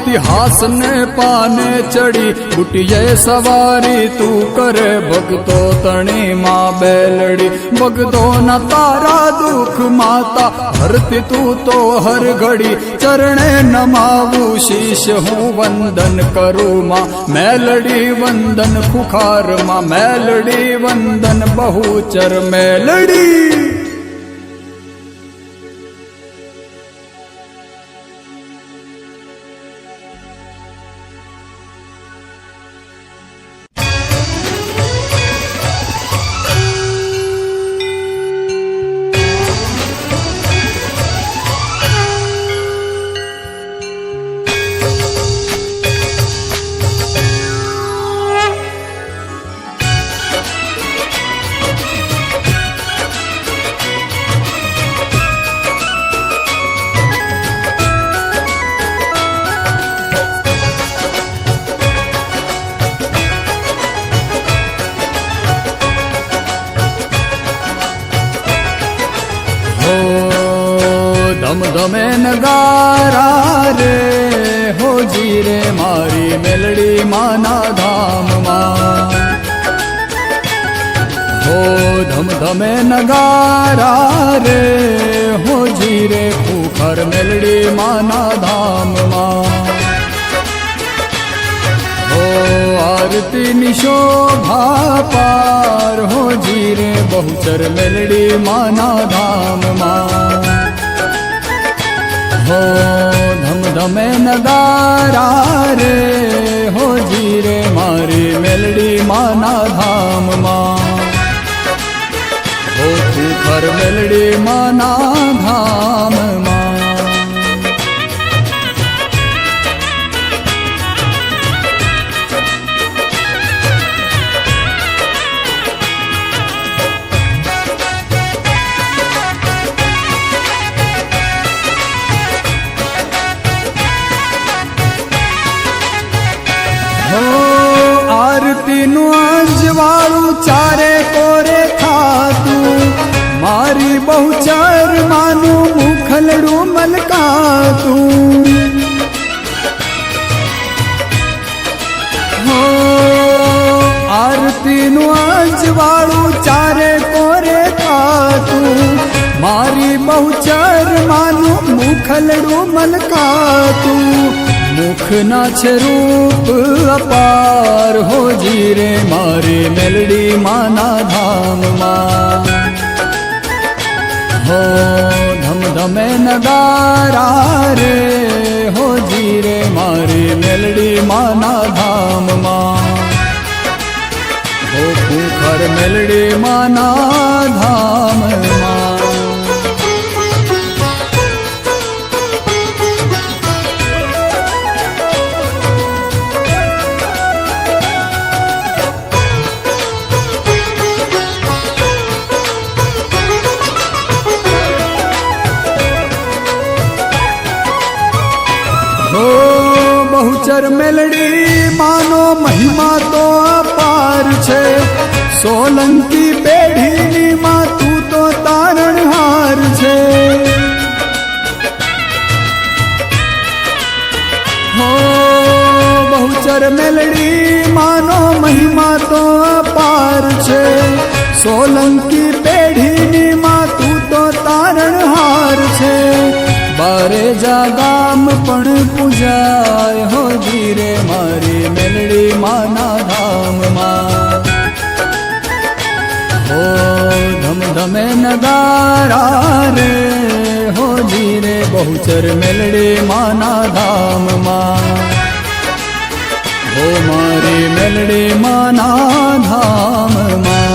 इतिहास ने पाने चढ़ी बुटिये सवारी तू करे भगतो तणी माँ बेलड़ी भगतो न तारा दुख माता हरती तू तो हर घड़ी चरणे नमावू शीश हूँ वंदन करूँ माँ मेलड़ी वंदन खुखार माँ मेलड़ी वंदन बहुचर मेलड़ी। धम धमे नगारा रे हो जी रे मारी मेलड़ी माना धाम मां हो धम धमे नगारा रे हो जी रे खूखर मेलड़ी माना धाम मां हो आरती निशोभा पार हो जी रे बहुचर मेलड़ी माना धाम मां हो धम धमे नगारा रे हो जी रे मारी मेलड़ी माना धाम मां हो खूखर मेलड़ी माना धाम मां। आरती नु अंजवाळू चारे कोरे खातू मारी बहुचर मानू मुखलड़ू मलकातू हो आरती नु अंजवाळू चारे कोरे खातू मारी बहुचर मानू मुखलड़ू मलकातू मुख ना छे रूप अपार हो जी रे मारी मेलड़ी माना धाम मां हो धम धमे नगारा रे हो जी रे मारी मेलड़ी माना धाम मां हो खूखर मेलड़ी माना धाम मां। बहुचर मेलड़ी मानो महिमा तो अपार छे सोलंकी पेढ़ी मां तू तो तारणहार छे हो बहुचर मेलड़ी मानो महिमा तो अपार छे सोलंकी पेढ़ी मां तू तो तारणहार छे बारे जागाम पण पूजाय हो जी रे मारी मेलड़ी माना धाम मां हो धम धमे नगारा रे हो जी रे बहुचर मेलड़ी माना धाम मां हो मारी मेलड़ी माना धाम मां।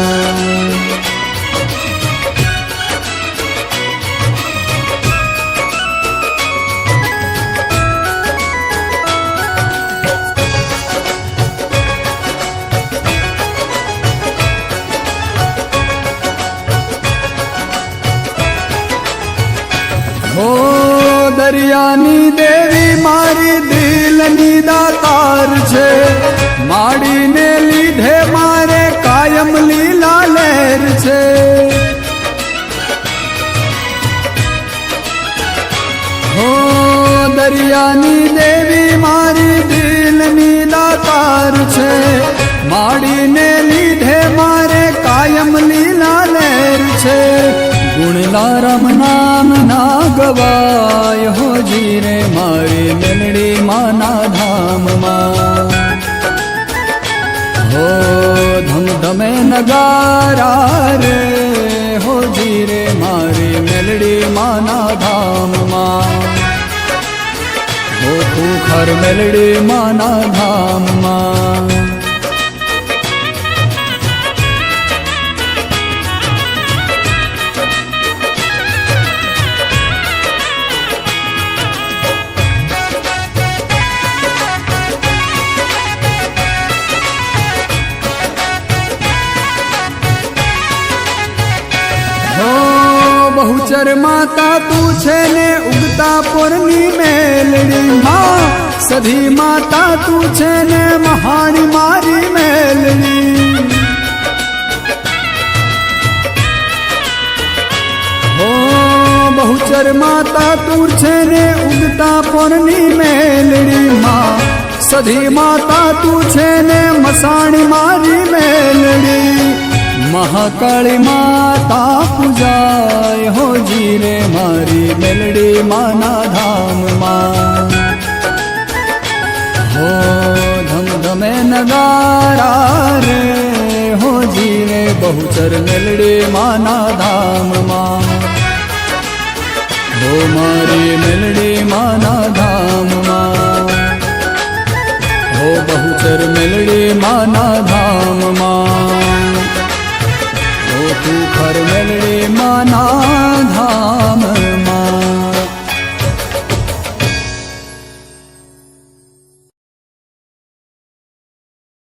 हो दरियानी देवी मारी दिलनी दातार छे माड़ी ने लीधे मारे कायम लीला लहर छे हो दरियानी देवी मारी જલારામ નામ ના ગવાય હોજી રે મારી મેલડી માના ધામમાં હો ધમધમે નગારા રે હોજી રે મારી મેલડી માના ધામમાં હો ખુખર મેલડી માના ધામમાં બહુચર માતા તું છે ને ઉગતા પોરની મેલડી માં સધી માતા તું છે ને મહાણી મારી મેલડી હો બહુચર માતા તું છે ને ઉગતા પોરની મેલડી માં સધી માતા તું છે ને મસાણી મારી મેલડી મહાકાળી માતા પૂજાય હોજી રે મારી મેલડી માના ધામમાં હો ધમધમે નગારા રે હોજી રે બહુચર મેલડી માના ધામમાં હો મારી મેલડી માના ધામમાં હો બહુચર મેલડી માના ધામમાં ખર મેલડી માના ધામ